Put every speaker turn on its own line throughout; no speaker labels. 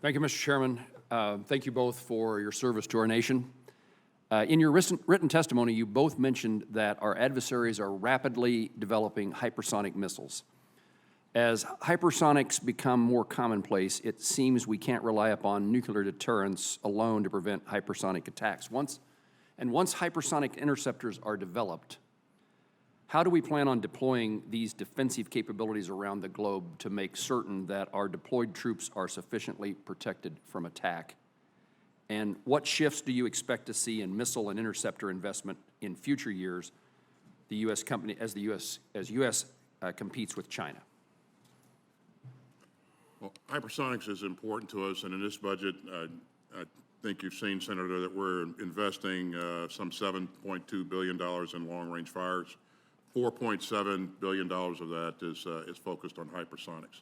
Thank you, Mr. Chairman. Thank you both for your service to our nation. In your written testimony, you both mentioned that our adversaries are rapidly developing hypersonic missiles. As hypersonics become more commonplace, it seems we can't rely upon nuclear deterrence alone to prevent hypersonic attacks. Once hypersonic interceptors are developed, how do we plan on deploying these defensive capabilities around the globe to make certain that our deployed troops are sufficiently protected from attack? And what shifts do you expect to see in missile and interceptor investment in future years, the U.S. company as U.S. Competes with China?
Well, hypersonics is important to us, and in this budget, I think you've seen, Senator, that we're investing some $7.2 billion in long-range fires. $4.7 billion of that is focused on hypersonics.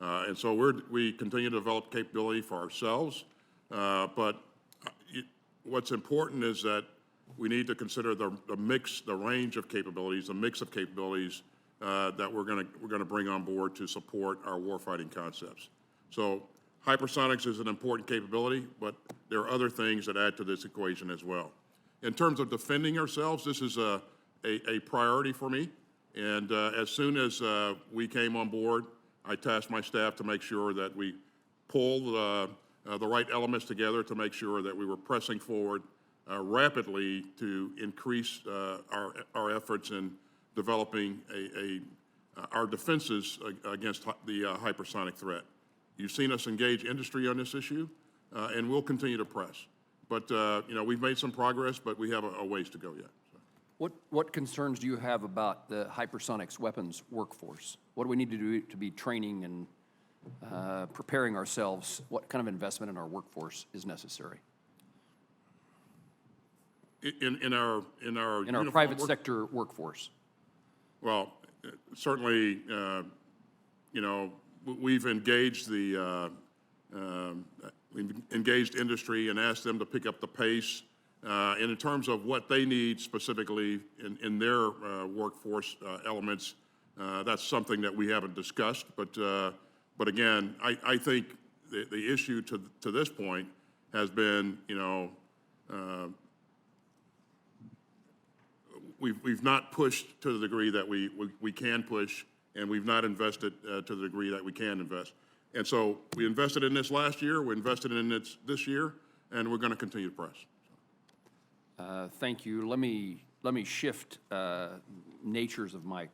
And so we continue to develop capability for ourselves, but what's important is that we need to consider the mix, the range of capabilities, the mix of capabilities that we're going to bring on board to support our warfighting concepts. So hypersonics is an important capability, but there are other things that add to this equation as well. In terms of defending ourselves, this is a priority for me, and as soon as we came on board, I tasked my staff to make sure that we pull the right elements together to make sure that we were pressing forward rapidly to increase our efforts in developing our defenses against the hypersonic threat. You've seen us engage industry on this issue, and we'll continue to press. But we've made some progress, but we have a ways to go yet.
What concerns do you have about the hypersonics weapons workforce? What do we need to do to be training and preparing ourselves? What kind of investment in our workforce is necessary?
In our
private sector workforce.
Well, certainly, we've engaged we've engaged industry and asked them to pick up the pace. And in terms of what they need specifically in their workforce elements, that's something that we haven't discussed. But again, I think the issue to this point has been, we've not pushed to the degree that we can push, and we've not invested to the degree that we can invest. And so we invested in this last year, we invested in it this year, and we're going to continue to press.
Thank you. Let me shift natures of my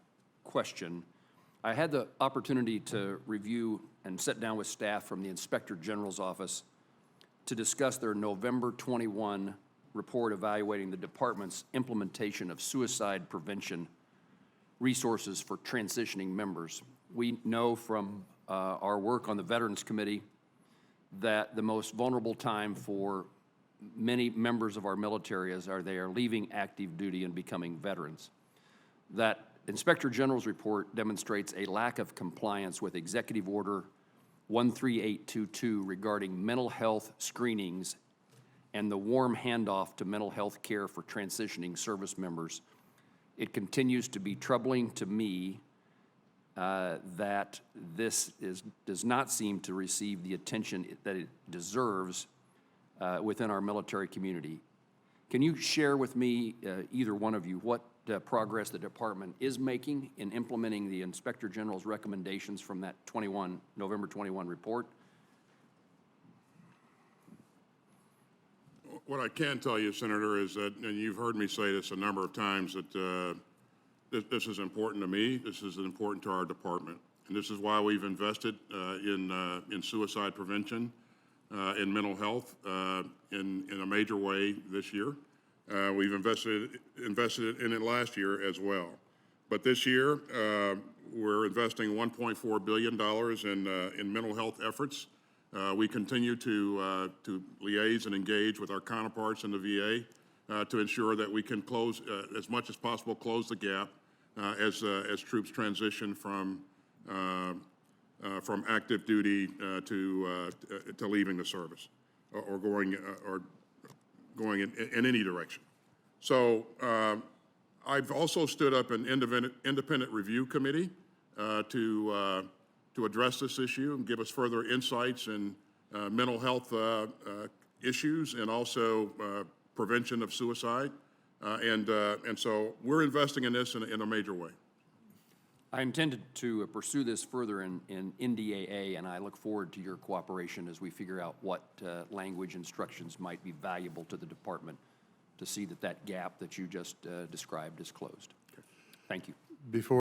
question. I had the opportunity to review and sit down with staff from the Inspector General's office to discuss their November 21 report evaluating the department's implementation of suicide prevention resources for transitioning members. We know from our work on the Veterans Committee that the most vulnerable time for many members of our military they are leaving active duty and becoming veterans. That Inspector General's report demonstrates a lack of compliance with Executive Order 13822 regarding mental health screenings and the warm handoff to mental health care for transitioning service members. It continues to be troubling to me that this does not seem to receive the attention that it deserves within our military community. Can you share with me, either one of you, what progress the department is making in implementing the Inspector General's recommendations from that November 21 report?
What I can tell you, Senator, is that, and you've heard me say this a number of times, that this is important to me, this is important to our department, and this is why we've invested in suicide prevention, in mental health, in a major way this year. We've invested in it last year as well. But this year, we're investing $1.4 billion in mental health efforts. We continue to liaise and engage with our counterparts in the VA to ensure that we can close, as much as possible, close the gap as troops transition from active duty to leaving the service or going in any direction. So I've also stood up an independent review committee to address this issue and give us further insights and mental health issues and also prevention of suicide. And so we're investing in this in a major way.
I intended to pursue this further in NDAA, and I look forward to your cooperation as we figure out what language instructions might be valuable to the department to see that that gap that you just described is closed. Thank you.
Before